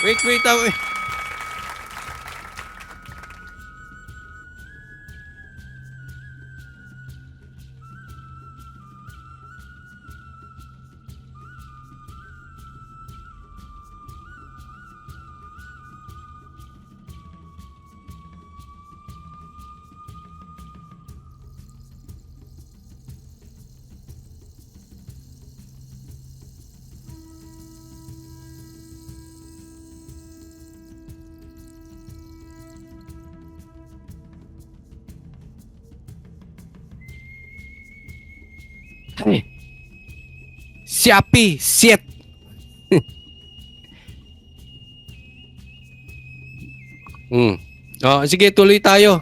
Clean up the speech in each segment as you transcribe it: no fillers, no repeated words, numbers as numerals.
Wait. Ay. Siapi, shit. Oh, sige, tuloy tayo.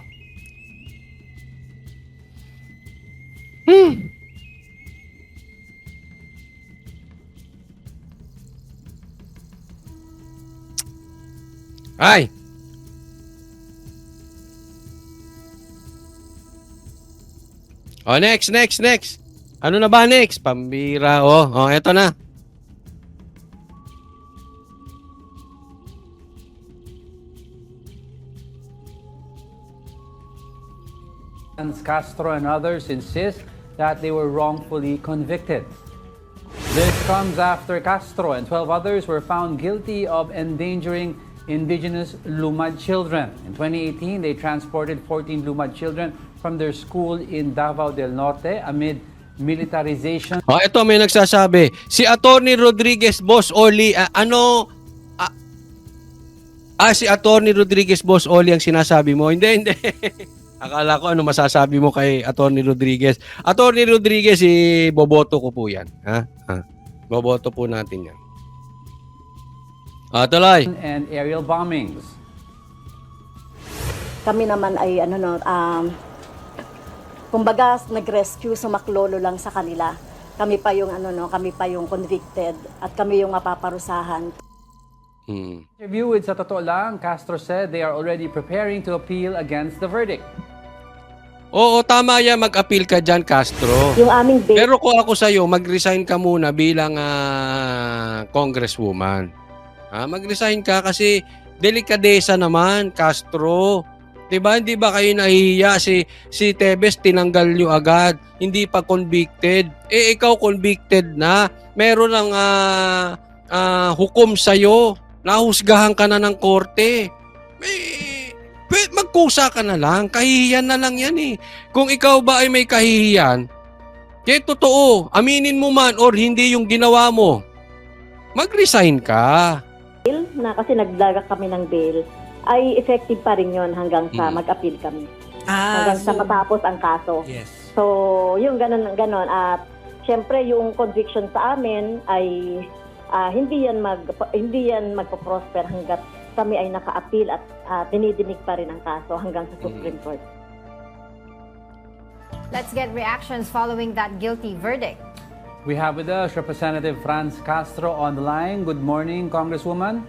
Ay. Oh, next. Ano na ba next? Pambira. Oh, eto na. Castro and others insist that they were wrongfully convicted. This comes after Castro and 12 others were found guilty of endangering indigenous Lumad children. In 2018, they transported 14 Lumad children from their school in Davao del Norte amid militarization. Oh, eto may nagsasabi. Si Attorney Rodriguez Boss Oli, si Attorney Rodriguez Boss Oli ang sinasabi mo. Hindi. Akala ko ano masasabi mo kay Attorney Rodriguez. Attorney Rodriguez, boboto ko po yan. Ha? Boboto po natin yan. Tuloy. And aerial bombings. Kami naman ay kumbaga nag-rescue, sumaklolo lang sa kanila. Kami pa yung kami pa yung convicted at kami yung mapaparusahan. Interview with Sa Totoo Lang, Castro said they are already preparing to appeal against the verdict. Oo, tama yan. Mag-appeal ka dyan, Castro. Yung aming Pero kung ako sa'yo, mag-resign ka muna bilang congresswoman. Mag-resign ka kasi delikadesa naman, Castro. Diba? Hindi ba kayo nahihiya? Si Tebes tinanggal nyo agad. Hindi pa convicted. Ikaw convicted na. Meron ng hukom sa'yo. Nahusgahan ka na ng korte. Magkusa ka na lang. Kahihiyan na lang yan eh. Kung ikaw ba ay may kahihiyan, kaya totoo, aminin mo man or hindi yung ginawa mo, mag-resign ka. bail, na kasi nagdaga kami ng bail, ay effective pa rin yon hanggang sa mag-appeal kami. Hanggang sa matapos ang kaso. Yes. So, yung ganon. At syempre, yung conviction sa amin ay hindi yan magpo-prosper hanggat kami ay naka-appeal at dinidinig pa rin ang kaso hanggang sa Supreme Court. Let's get reactions following that guilty verdict. We have with us Representative Franz Castro on the line. Good morning, Congresswoman.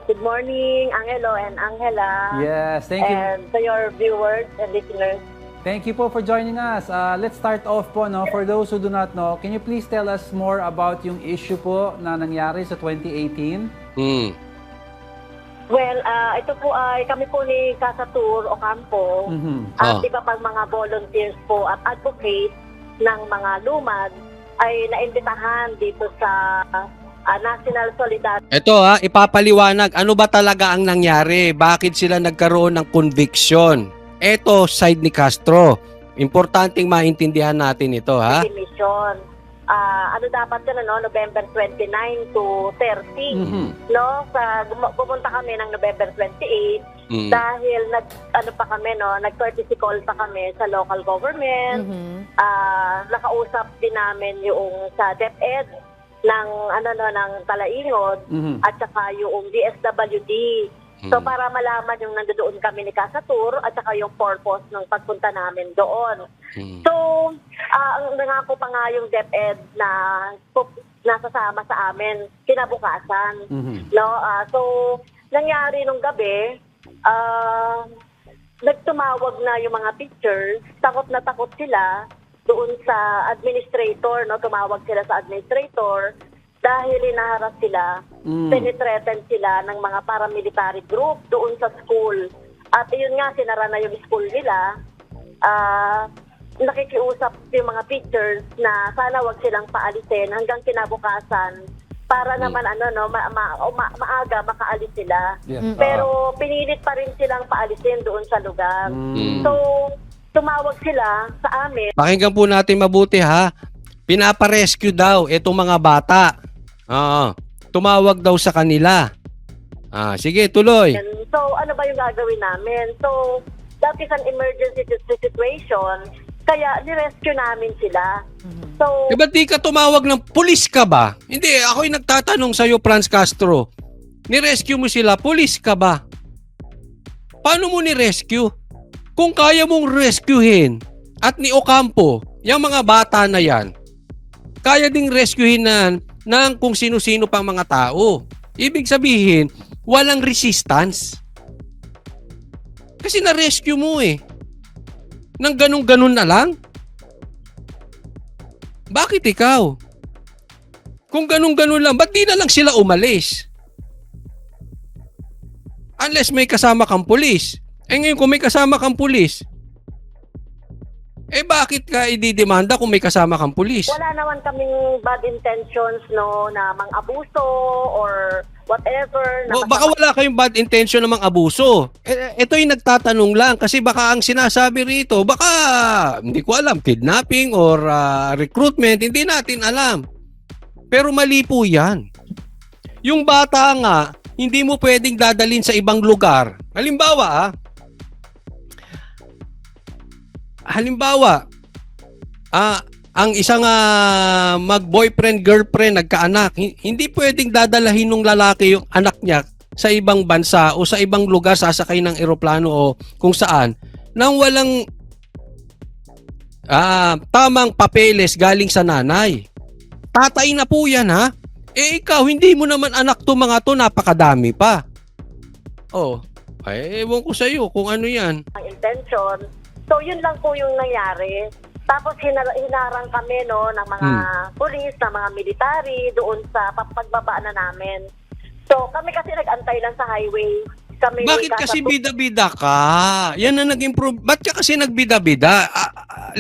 Good morning, Angelo and Angela. Yes, thank you. And to your viewers and listeners. Thank you po for joining us. Let's start off po, for those who do not know, can you please tell us more about yung issue po na nangyari sa 2018? Well, ito po ay kami po ni Casatur Ocampo at iba pang mga volunteers po at advocates ng mga lumad ay naimbitahan dito sa National Solidarity. Ito ipapaliwanag, ano ba talaga ang nangyari? Bakit sila nagkaroon ng conviction? Ito, side ni Castro. Importanteng maintindihan natin ito, Mission. Ano dapat yun, November 29 to 30. Pumunta kami ng November 28 dahil nag-courtesy call pa kami sa local government. Nakausap din namin yung sa DepEd ng Talaingod at saka yung DSWD. So para malaman yung nandoon kami ni Casatur at saka yung purpose ng pagpunta namin doon. So, ang nangako pa nga yung DepEd na nasasama sa amin kinabukasan. So, nangyari nung gabi, nagtumawag na yung mga teachers, takot na takot sila doon sa administrator, tumawag sila sa administrator dahil hinaharap sila, penetrated sila ng mga paramilitary group doon sa school. At yun nga, sinara na yung school nila. Nakikiusap yung mga teachers na sana wag silang paalisin hanggang kinabukasan para naman maaga makaalis sila. Yes. Pero pinilit pa rin silang paalisin doon sa lugar. So, tumawag sila sa amin. Pakinggan po natin mabuti ha. Pinaparescue daw itong mga bata. Tumawag daw sa kanila. Sige, tuloy. So, ano ba yung gagawin namin? So, that is an emergency situation. Kaya, nirescue namin sila. So, Ba't di ka tumawag ng pulis ka ba? Hindi, ako'y nagtatanong sa'yo, Franz Castro. Nirescue mo sila, pulis ka ba? Paano mo nirescue? Kung kaya mong rescuehin at ni Ocampo, yung mga bata na yan, kaya ding rescuehin ng kung sino-sino pang mga tao. Ibig sabihin, walang resistance. Kasi na-rescue mo eh. Nang ganun-ganun na lang? Bakit ikaw? Kung ganun-ganun lang, ba't di na lang sila umalis? Unless may kasama kang pulis. Ngayon kung may kasama kang pulis, bakit ka ididemanda kung may kasama kang pulis? wala naman kaming bad intentions, no, na mang-abuso or whatever. Baka wala kayong bad intention namang abuso. Ito yung nagtatanong lang kasi baka ang sinasabi rito, baka hindi ko alam, kidnapping or recruitment, hindi natin alam. Pero mali po yan. Yung bata nga, hindi mo pwedeng dadalhin sa ibang lugar. Halimbawa, ang isang mag-boyfriend, girlfriend, nagkaanak, hindi pwedeng dadalahin ng lalaki yung anak niya sa ibang bansa o sa ibang lugar, sasakay ng eroplano o kung saan, nang walang tamang papeles galing sa nanay. Tatay na po yan, ha? Ikaw, hindi mo naman anak to mga to, napakadami pa. Ewan ko sa'yo kung ano yan. Ang intention. So, yun lang po yung nangyari. Tapos, hinarang kami, no, ng mga pulis, ng mga military, doon sa pagbaba na namin. So, kami kasi nag-antay lang sa highway. Bakit kasi bida-bida ka? Yan na nag-improve. Ba't ka kasi nagbida-bida?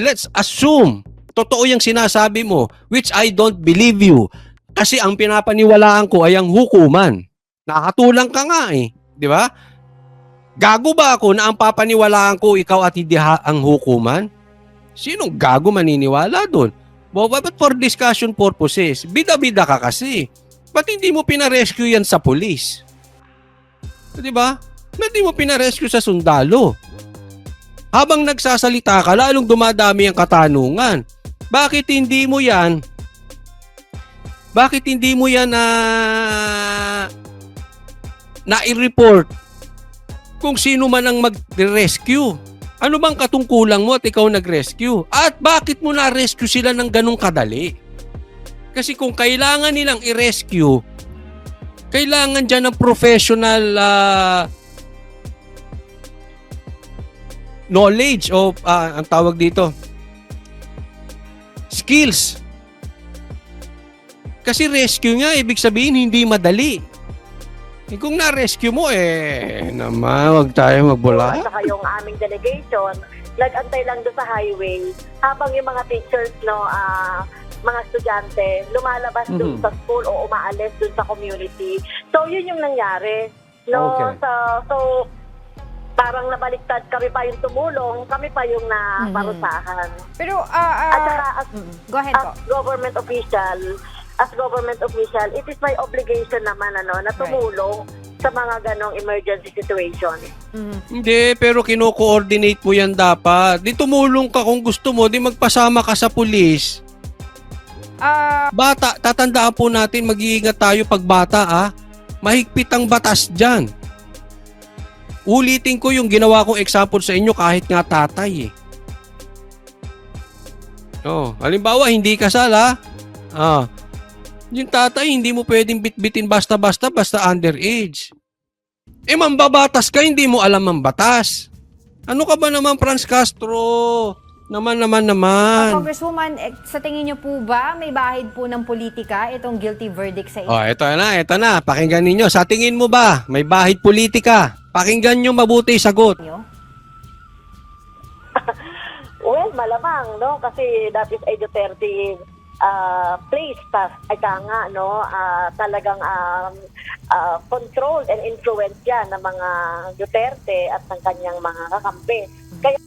Let's assume, totoo yung sinasabi mo, which I don't believe you. Kasi ang pinapaniwalaan ko ay ang hukuman. Nakatulang ka nga eh. Di ba? Gago ba ako na ang papaniwalaan ko ikaw at hindi ang hukuman? Sinong gago maniniwala doon? But for discussion purposes, bida-bida ka kasi. Ba't hindi mo pinarescue yan sa pulis? Di ba? Ba't hindi mo pinarescue sa sundalo? Habang nagsasalita ka, lalong dumadami ang katanungan. Bakit hindi mo yan na-report kung sino man ang mag-rescue? Ano bang katungkulan mo at ikaw nag-rescue? At bakit mo na-rescue sila ng ganong kadali? Kasi kung kailangan nilang i-rescue, kailangan dyan ng professional knowledge o ang tawag dito, skills. Kasi rescue nga, ibig sabihin hindi madali. Kung na-rescue mo, naman, wag tayo magbula. At saka yung aming delegation, nag-antay lang doon sa highway habang yung mga teachers, no, mga estudyante, lumalabas doon sa school o umaalis doon sa community. So, yun yung nangyari. No? Okay. So, parang nabaliktad, kami pa yung tumulong, kami pa yung naparusahan. Pero, At saka, go ahead po. as government official, it is my obligation naman na tumulong sa mga ganong emergency situation. Hindi, pero kino-coordinate mo yan dapat. Di tumulong ka kung gusto mo, di magpasama ka sa pulis. Bata, tatandaan po natin, mag-iingat tayo pag bata, mahigpit ang batas dyan. Ulitin ko yung ginawa kong example sa inyo kahit nga tatay halimbawa, hindi kasal yung tatay, hindi mo pwedeng bitbitin basta-basta, basta underage. Mambabatas ka, hindi mo alam ang batas. Ano ka ba naman, Franz Castro? Naman. Congresswoman, sa tingin niyo po ba may bahid po ng politika itong guilty verdict sa inyo? Oh, ito na. Pakinggan ninyo. Sa tingin mo ba, may bahid politika? Pakinggan nyo mabuti sagot. Well, malamang, no? Kasi that is a Duterte place, ay nga, no? Talagang controlled and influenced yan ng mga Duterte at ng kanyang mga kakampi. Kaya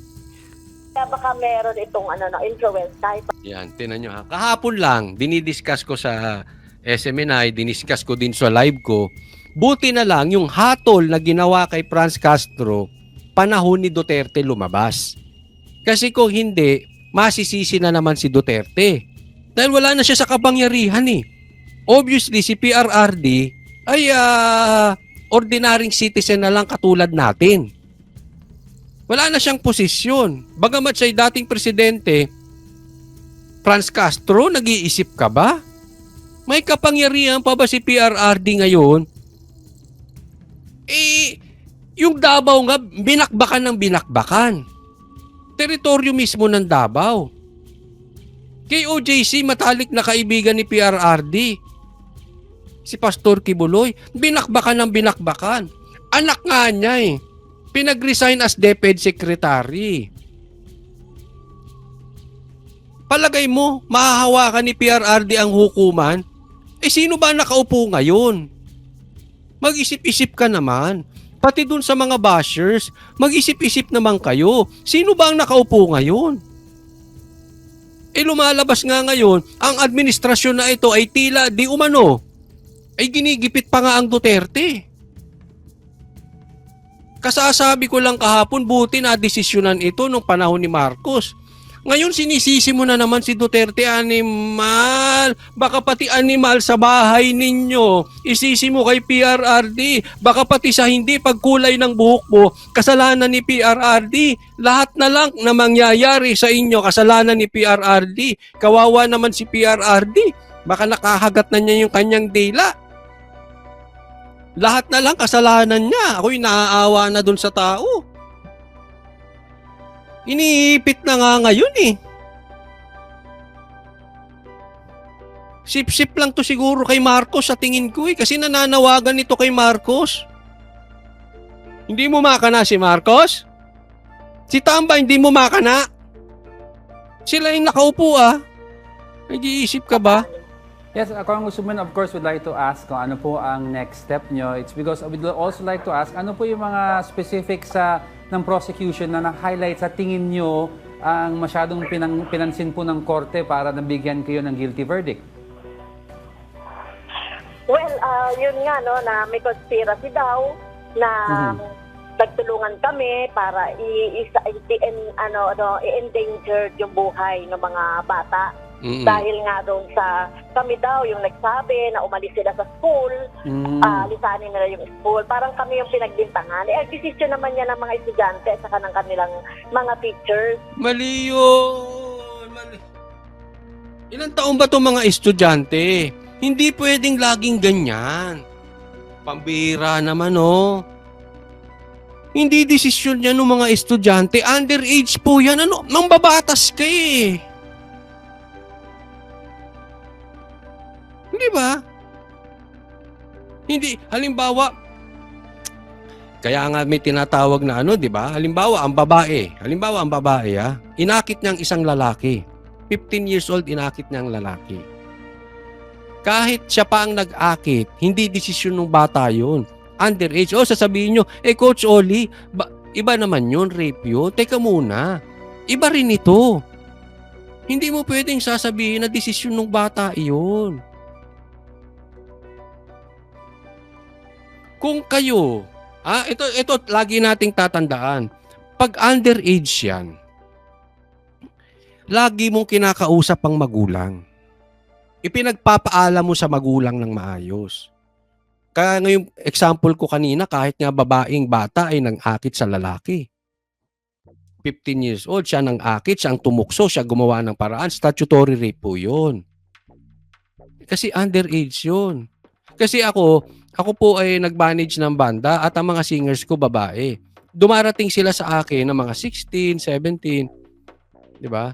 baka meron itong influence kahit. Yan, tinan nyo ha. Kahapon lang, dinidiscuss ko sa SMNI, diniscuss ko din sa live ko. Buti na lang yung hatol na ginawa kay Franz Castro, panahon ni Duterte lumabas. Kasi kung hindi, masisisi na naman si Duterte. Dahil wala na siya sa kapangyarihan eh. Obviously, si PRRD ay ordinaryong citizen na lang katulad natin. Wala na siyang posisyon. Bagamat siya'y dating presidente, Franz Castro, nag-iisip ka ba? May kapangyarihan pa ba si PRRD ngayon? Yung Davao nga, binakbakan ng binakbakan. Teritoryo mismo ng Davao. Kay OJC, matalik na kaibigan ni PRRD. Si Pastor Kibuloy, binakbakan ng binakbakan. Anak nga niya eh. Pinag-resign as DepEd Secretary. Palagay mo, mahahawakan ni PRRD ang hukuman? Sino ba nakaupo ngayon? Mag-isip-isip ka naman. Pati dun sa mga bashers, mag-isip-isip naman kayo. Sino ba ang nakaupo ngayon? Lumalabas nga ngayon, ang administrasyon na ito ay tila di umano. Ay ginigipit pa nga ang Duterte. Kasasabi ko lang kahapon, buti na desisyonan ito nung panahon ni Marcos. Ngayon sinisisi mo na naman si Duterte, animal. Baka pati animal sa bahay ninyo, isisi mo kay PRRD. Baka pati sa hindi pagkulay ng buhok mo, kasalanan ni PRRD. Lahat na lang na mangyayari sa inyo, kasalanan ni PRRD. Kawawa naman si PRRD. Baka nakahagat na niya yung kanyang dila. Lahat na lang kasalanan niya. Ako'y naaawa na dun sa tao. Iniipit na nga ngayon eh. Sip-sip lang to siguro kay Marcos sa tingin ko eh. Kasi nananawagan nito kay Marcos. Hindi mo makana si Marcos? Si Tamba hindi mo makana? Sila yung nakaupo ah. Nag-iisip ka ba? Yes, Congresswoman, of course, would like to ask kung ano po ang next step nyo. It's because we'd also like to ask, ano po yung mga specifics ng prosecution na na-highlight sa tingin nyo ang masyadong pinansin po ng korte para nabigyan kayo ng guilty verdict? Well, yun nga, no, na may conspiracy daw na nagtulungan kami para i-endanger yung buhay ng mga bata. Dahil nga doon sa kami daw yung nagsabi na umalis sila sa school, lisanin nila yung school. Parang kami yung pinagbintangan. Decision naman yan ng mga estudyante at saka ng kanilang mga teachers. Mali yun. Mali. Ilang taon ba itong mga estudyante? Hindi pwedeng laging ganyan. Pambira naman oh. Hindi desisyon yan ng mga estudyante. Underage po yan. Ano? Nang babatas ka eh. Di ba? Hindi, halimbawa, kaya nga may tinatawag na di ba? Halimbawa, ang babae, inakit niyang isang lalaki. 15 years old, inakit niyang lalaki. Kahit siya pa ang nag-akit, hindi desisyon ng bata yun. Underage. Sasabihin nyo, Coach Oli, iba naman yun, rape yun. Teka muna, iba rin ito. Hindi mo pwedeng sasabihin na desisyon ng bata yun. Kung kayo, ito lagi nating tatandaan. Pag underage yan, lagi mong kinakausap ang magulang. Ipinagpapaalam mo sa magulang ng maayos. Kaya ngayong example ko kanina, kahit nga babaeng bata ay nang-akit sa lalaki. 15 years old, siya nang-akit, siya ang tumukso, siya gumawa ng paraan, statutory rape po yun. Kasi underage yun. Kasi ako po ay nag-manage ng banda at ang mga singers ko babae. Dumarating sila sa akin ng mga 16, 17. 'Di ba?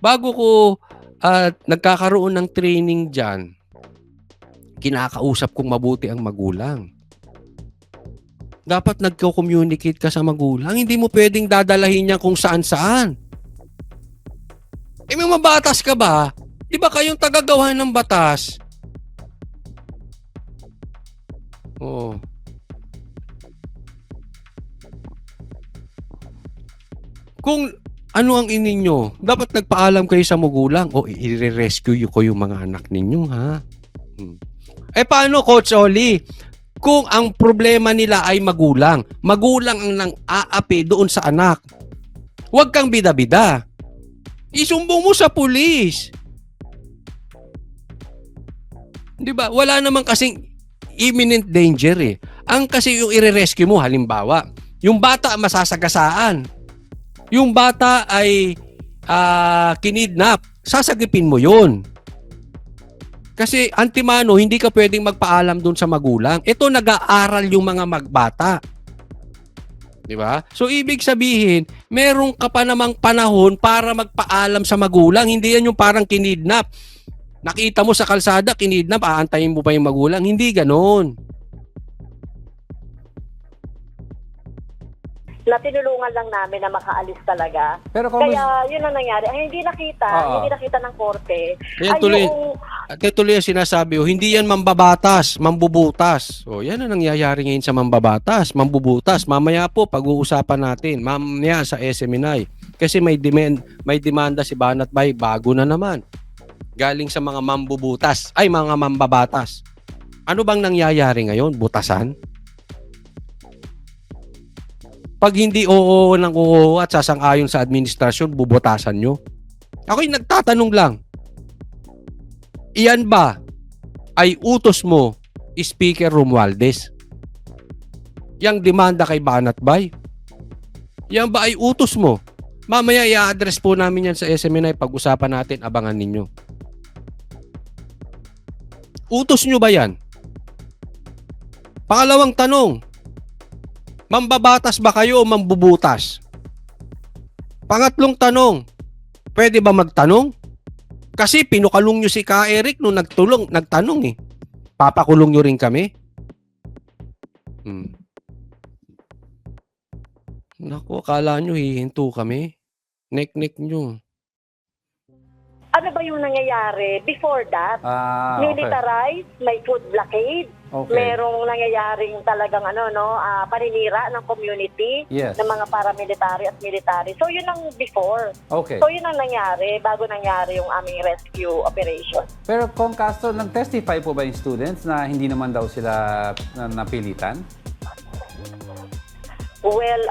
Bago ko nagkakaroon ng training diyan, kinakausap kong mabuti ang magulang. Dapat nagko-communicate ka sa magulang. Hindi mo pwedeng dadalahin niya kung saan-saan. May mabatas ka ba? Di ba kayong tagagawa ng batas? Oo. Kung ano ang ininyo, dapat nagpaalam kayo sa magulang. O, i-rescue ko yung mga anak ninyo, ha? Paano, Coach Oli? Kung ang problema nila ay magulang ang nang aapi doon sa anak. Huwag kang bida-bida. Isumbong mo sa pulis. 'Di ba? Wala naman kasing imminent danger eh. Ang kasi yung i-rescue mo, halimbawa, yung bata masasagasaan. Yung bata ay kinidnap. Sasagipin mo 'yun. Kasi antimano, hindi ka pwedeng magpaalam doon sa magulang. Ito, nag-aaral yung mga magbata. Di ba? So, ibig sabihin, meron ka pa namang panahon para magpaalam sa magulang. Hindi yan yung parang kinidnap. Nakita mo sa kalsada, kinidnap, aantayin mo pa yung magulang. Hindi ganon. Na tinulungan lang namin na makaalis talaga. Pero kung Kaya yun ang nangyari. Ay, hindi nakita ng korte. Kaya tuloy ang sinasabi, hindi yan mambabatas, mambubutas. O, yan ang nangyayari ngayon sa mambabatas, mambubutas. Mamaya po, pag-uusapan natin, mamaya sa SMNI. Kasi may demanda si Banat Bay, bago na naman. Galing sa mga mambubutas, ay mga mambabatas. Ano bang nangyayari ngayon? Butasan? Pag hindi oo ng oo at sasang-ayon sa administrasyon, bubutasan nyo. Ako'y nagtatanong lang. Iyan ba ay utos mo, Speaker Romualdez? Yang demanda kay Banat Bay? Yan ba ay utos mo? Mamaya i-address po namin yan sa SMNI. Pag-usapan natin, abangan ninyo. Utos nyo ba yan? Pangalawang tanong, mambabatas ba kayo o mambubutas? Pangatlong tanong, pwede ba magtanong? Kasi pinukalong nyo si Ka Eric nung nagtanong eh. Papakulong nyo rin kami? Naku, akala nyo hihinto kami? Nek-nek nyo. Ano ba yung nangyayari before that? Okay. Militarized, may food blockade. Okay. Merong nangyayaring talagang paninira ng community Yes. ng mga paramilitary at military. So yun ang before. Okay. So yun ang nangyari bago nangyari yung aming rescue operation. Pero Kong Castro, nag-testify po ba yung students na hindi naman daw sila napilitan? Well,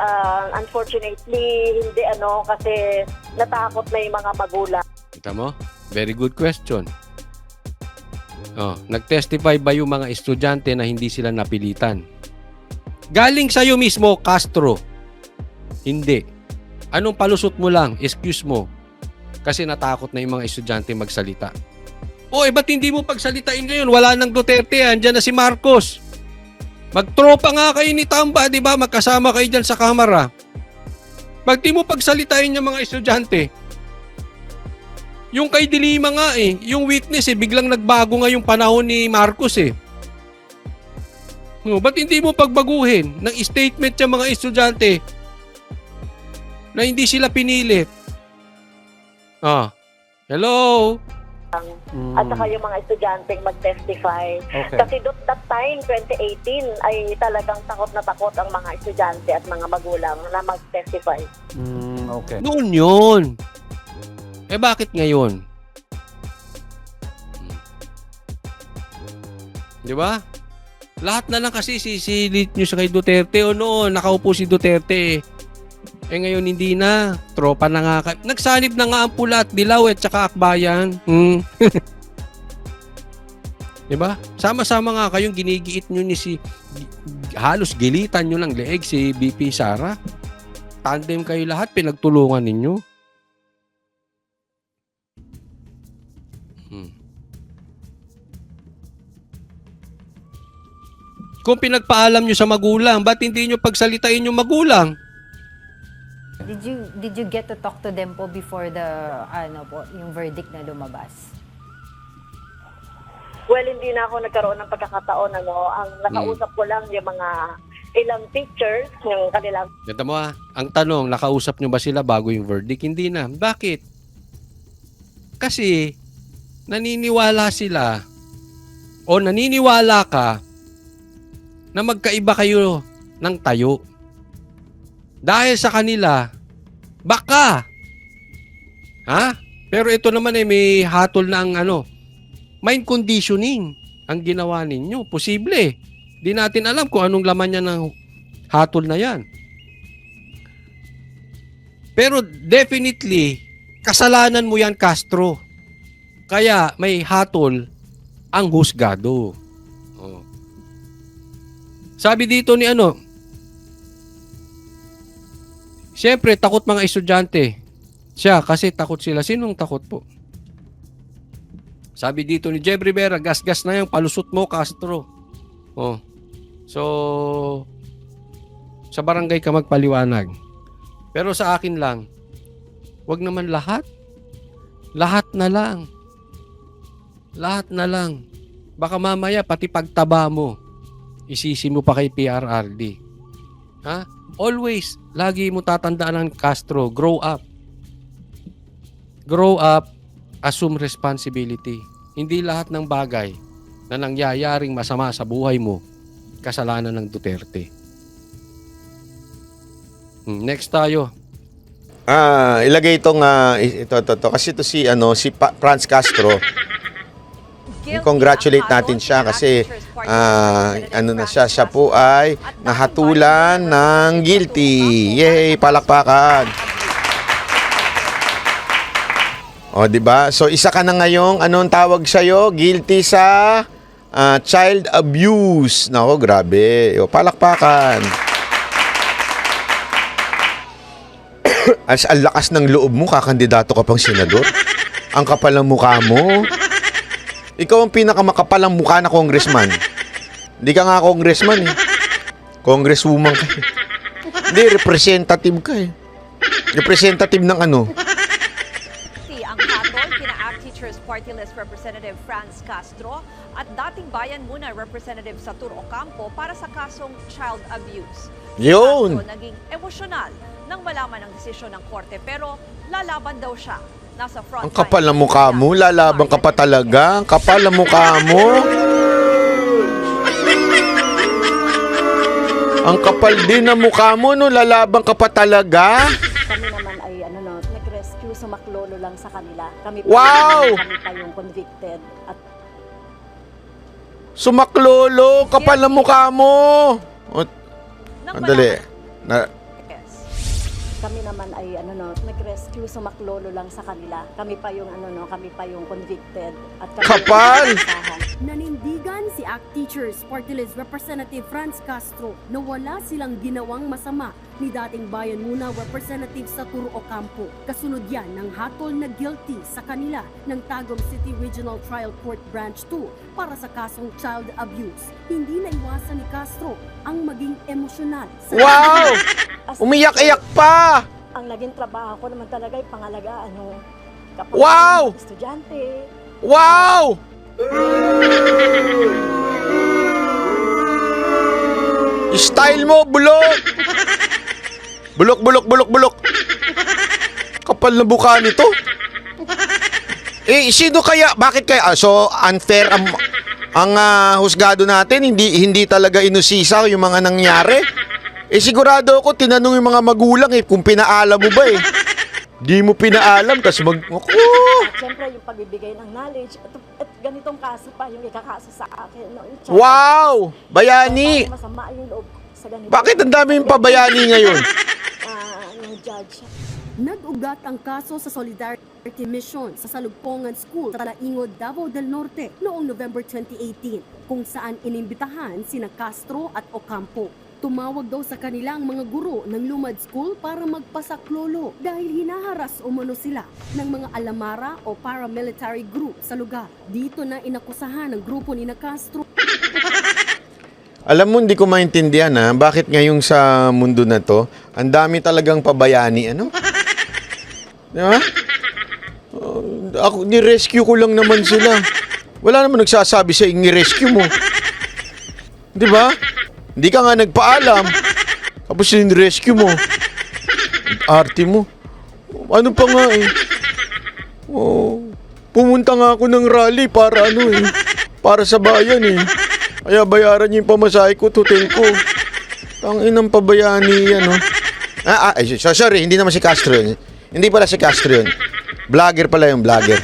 unfortunately, hindi kasi natakot na yung mga magulang. Kita mo? Very good question. Nag-testify ba yung mga estudyante na hindi sila napilitan? Galing sa'yo mismo, Castro. Hindi. Anong palusot mo lang? Excuse mo. Kasi natakot na yung mga estudyante magsalita. Ba't hindi mo pagsalitain ngayon? Wala nang Duterte, andyan na si Marcos. Magtropa nga kayo ni Tamba, di ba? Magkasama kayo dyan sa kamera. Ba't di mo pagsalitain yung mga estudyante? Yung kay Dilima nga yung witness biglang nagbago nga yung panahon ni Marcos Ba't hindi mo pagbaguhin ng statement yung mga estudyante na hindi sila pinilit? Hello? At saka yung mga estudyanteng mag-testify. Okay. Kasi that time, 2018, ay talagang takot na takot ang mga estudyante at mga magulang na mag-testify. Okay. Noon yun. Bakit ngayon? Di ba? Lahat na lang kasi sisilit nyo sa kay Duterte noon, nakaupo si Duterte. Ngayon hindi na. Tropa na nga. Nagsanib na nga ang pula at dilaw at saka akbayan. Di ba? Sama-sama nga kayong ginigiit nyo halos gilitan nyo lang leeg si BP Sara. Tandem kayo lahat, pinagtulungan ninyo. Kung pinagpaalam nyo sa magulang, ba't hindi nyo pagsalitain yung magulang? Did you get to talk to them po before the yung verdict na lumabas? Well, hindi na ako nagkaroon ng pagkakataon. Ang nakausap ko lang yung mga ilang teachers, yung kanilang. Ganda mo ang tanong, nakausap nyo ba sila bago yung verdict? Hindi na. Bakit? Kasi naniniwala sila o naniniwala ka na magkaiba kayo ng tayo. Dahil sa kanila, baka. Ha? Pero ito naman may hatol na mind conditioning ang ginawa ninyo. Posible. Di natin alam kung anong laman niya ng hatol na yan. Pero definitely, kasalanan mo yan, Castro. Kaya may hatol ang husgado. Oh. Sabi dito ni siyempre, takot mga estudyante. Siya, kasi takot sila. Sinong takot po? Sabi dito ni Jeb Rivera, gas-gas na yung palusot mo, Castro. Oh. So, sa barangay ka magpaliwanag. Pero sa akin lang, wag naman lahat. Lahat na lang. Lahat na lang. Baka mamaya, pati pagtaba mo, isisi mo pa kay PRRD. Ha? Always, lagi mo tatandaan ng Castro, grow up. Grow up, assume responsibility. Hindi lahat ng bagay na nangyayaring masama sa buhay mo, kasalanan ng Duterte. Next tayo. Ilagay itong ito kasi ito si Franz Castro. Congratulate natin siya kasi siya po ay nahatulan ng guilty. Yay, palakpakan. O, di ba? So isa ka na ngayong anong tawag sa'yo? Guilty sa child abuse. Nako, grabe. O, palakpakan. Ang lakas ng loob mo, kakandidato ka pang senador. Ang kapal ng mukha mo. Ikaw ang pinakamakapal ang mukha na congressman. Hindi ka nga congressman eh. Congresswoman ka eh. Hindi, representative ka eh. Representative ng Ang hatol kina ACT Teachers Party List Representative Franz Castro at dating Bayan Muna Representative Satur Ocampo para sa kasong child abuse. Yun! Castro naging emosyonal nang malaman ang desisyon ng korte pero lalaban daw siya. Nasa front Ang kapal ng mukha mo, lalaban ka pa talaga. Ang kapal ng mukha mo. Ang kapal din ng mukha mo, no, lalaban ka pa talaga. Kami naman ay nag-rescue, sumaklolo lang sa kanila. Kami pa yung convicted at Sumaklolo, kapal ng mukha mo. Andali. kami naman ay nag-rescue, sumaklolo lang sa kanila. Kami pa yung convicted at kami Kapal! Nanindigan si ACT Teachers Party List Representative Franz Castro na wala silang ginawang masama ni dating Bayan Muna Representative Satur Ocampo. Kasunod yan ng hatol na guilty sa kanila ng Tagum City Regional Trial Court Branch 2 para sa kasong child abuse. Hindi naiwasan ni Castro ang maging emosyonal. Wow! Umiyak-iyak pa! Ang naging trabaho ko naman talaga ay pangalagaan kapag Wow! estudyante. Wow! Style mo, bulok! Bulok, bulok, bulok, bulok. Kapal na buka nito. Sino kaya? Bakit kaya? So, unfair ang husgado natin. Hindi talaga inusisa yung mga nangyari. Sigurado ako, tinanong yung mga magulang kung pinaalam mo ba Di mo pinaalam, tas At syempre yung pagbibigay ng knowledge at ganitong kaso pa yung ikakaso sa akin. Wow! Bayani! Masama yung loob sa ganito. Bakit ang dami yung pabayani ngayon? Yung judge. Nag-ugat ang kaso sa Solidarity Mission sa Salugpongan School sa Talaingod, Davao del Norte noong November 2018 kung saan inimbitahan sina Castro at Ocampo. Tumawag daw sa kanilang mga guro ng Lumad School para magpasaklolo dahil hinaharas umano sila ng mga alamara o paramilitary group sa lugar. Dito na inakusahan ng grupo ni Castro. Alam mo, hindi ko maintindihan bakit ngayong sa mundo na to, ang dami talagang pabayani, ano? Di ba? Ako, ni-rescue ko lang naman sila. Wala naman nagsasabi sa ni-rescue mo. Di ba? Hindi ka nga nagpaalam. Tapos ni-rescue mo. Arte mo. Ano pa nga eh. Oh, pumunta nga ako ng rally para para sa bayan eh. Kaya bayaran niyo yung pamasahe ko, hotel ko. Ang inang pabayani yan, oh. Sorry, hindi naman si Castro yun. Hindi pala si Castro yun. Vlogger pala yung vlogger.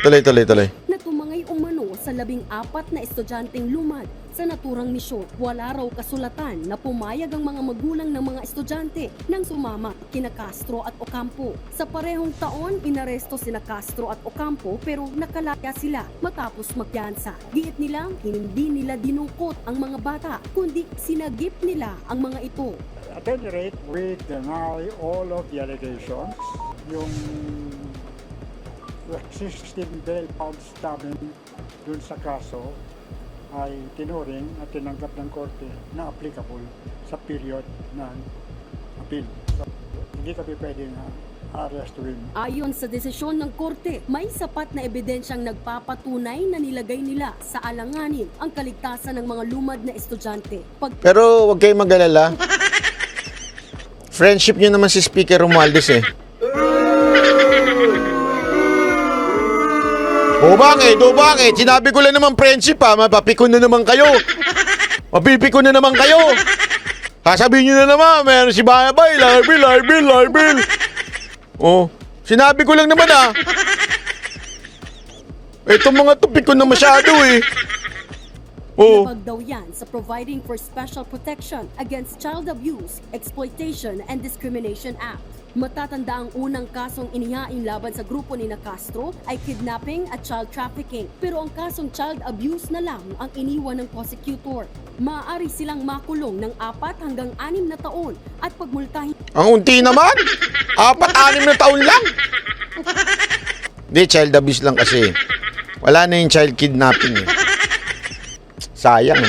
Tuloy. Na tumangay umano sa 14 na estudyanteng lumad sa naturang misyon. Wala raw kasulatan na pumayag ang mga magulang ng mga estudyante nang sumama kina Castro at Ocampo. Sa parehong taon, inaresto sina Castro at Ocampo pero nakalaya sila matapos magpiyansa. Giit nila, hindi nila dinungkot ang mga bata, kundi sinagip nila ang mga ito. At any rate, we deny all of the allegations. Yung 16 bail pounds namin dun sa kaso ay tinuring at tinanggap ng korte na applicable sa period ng appeal. So, hindi kami pwedeng arrestuin. Ayon sa desisyon ng korte, may sapat na ebidensyang nagpapatunay na nilagay nila sa alanganin ang kaligtasan ng mga lumad na estudyante. Pero huwag kayong mag-alala. Friendship nyo naman si Speaker Romualdez eh. O bakit? Sinabi ko lang naman friendship mapapikon na naman kayo. Mapipikon na naman kayo. Sasabihin nyo na naman, meron si Bayabay, larbil. Oh, sinabi ko lang naman Itong mga to pikon na masyado eh. Oh. Labag daw yan sa Providing for Special Protection Against Child Abuse, Exploitation and Discrimination Act. Matatanda ang unang kasong inihain laban sa grupo ni Castro ay kidnapping at child trafficking. Pero ang kasong child abuse na lang ang iniwan ng prosecutor. Maaari silang makulong ng 4 hanggang 6 na taon at pagmultahin. Ang unti naman. 4-6 na taon lang. Hindi, child abuse lang kasi. Wala na yung child kidnapping eh. Sayang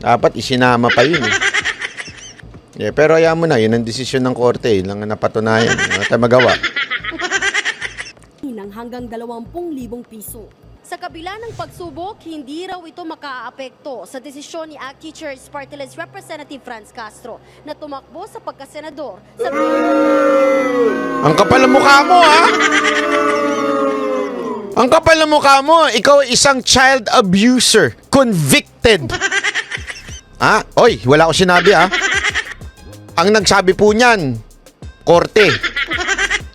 Dapat isinama pa yun Yeah, pero ayaw mo na, yun ang desisyon ng korte, yun lang ang napatunayan. Wala tayo magawa. Ng hanggang 20,000 piso. Sa kabila ng pagsubok, hindi raw ito makaaapekto sa desisyon ni ACT Teachers Party List Representative Franz Castro na tumakbo sa pagkasenador. Ang kapal ng mukha mo, Ang kapal ng mukha mo, ikaw ay isang child abuser, convicted. Oy, wala ko sinabi, Ang nagsabi po niyan, korte.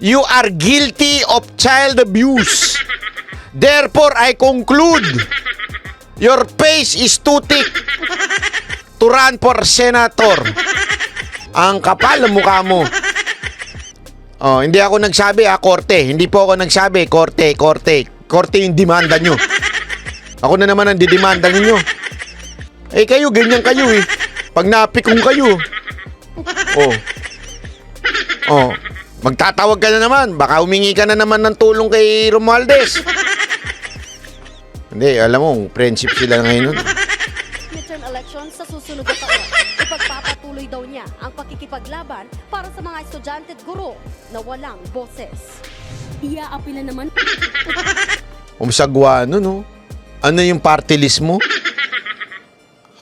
You are guilty of child abuse. Therefore, I conclude, your face is too thick to run for senator. Ang kapal ng mukha mo. Oh, hindi ako nagsabi, korte. Hindi po ako nagsabi, korte. Korte yung demanda nyo. Ako na naman ang didemanda ninyo. Kayo, ganyan kayo eh. Pag napikong kayo. Magtatawag ka na naman. Baka humingi ka na naman ng tulong kay Romualdez. Hindi, alam mo, friendship sila ngayon. Midterm elections sa susunod na taon. Ipagpapatuloy daw niya ang pakikipaglaban para sa mga estudyante at guro na walang boses. Iaapila naman. Umusagwa, no? Ano yung party list mo?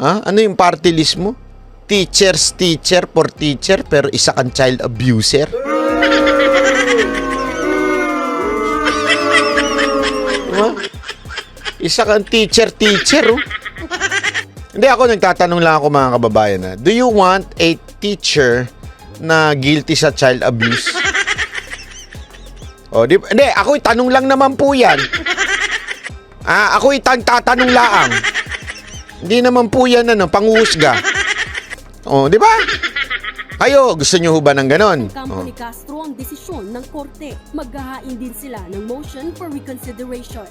Ano yung party list mo? Teacher's teacher for teacher pero isa kang child abuser? Diba? Isa kang teacher, Hindi, ako nagtatanong lang ako mga kababayan do you want a teacher na guilty sa child abuse? Hindi, ako tanong lang naman po yan. Ako tatanong lang. Hindi naman po yan panguhusga. Di ba? Kayo, gusto nyo ba ng ganon? Kampo ni Castro ang desisyon ng korte. Maghahain din sila ng motion for reconsideration.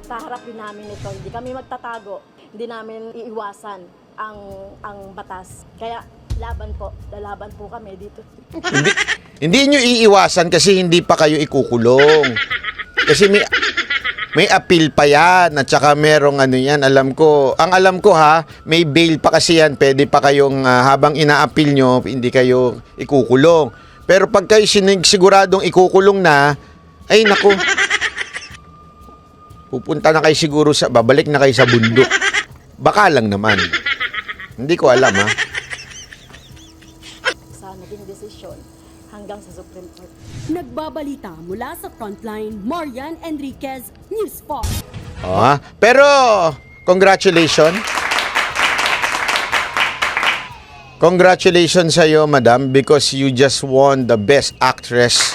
Kaharap din namin ito. Hindi kami magtatago. Hindi namin iiwasan ang batas. Kaya lalaban po kami dito. Hindi nyo iiwasan kasi hindi pa kayo ikukulong. Kasi May appeal pa yan at saka merong ano yan, alam ko ha, may bail pa kasi yan, pwede pa kayong habang ina-appeal nyo, hindi kayo ikukulong. Pero pag kayo siguradong ikukulong na, ay naku, pupunta na kayo siguro babalik na kayo sa bundok. Baka lang naman. Hindi ko alam ha. Sa naging desisyon hanggang sa Supreme Court. Nagbabalita mula sa Frontline, Marian Enriquez, News 4. Pero, congratulations. Congratulations sa iyo, madam, because you just won the Best Actress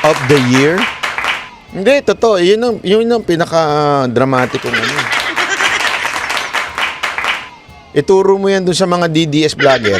of the Year. Hindi, totoo. Yun ang pinaka-dramatikong ano. Ituro mo yan dun sa mga DDS vlogger.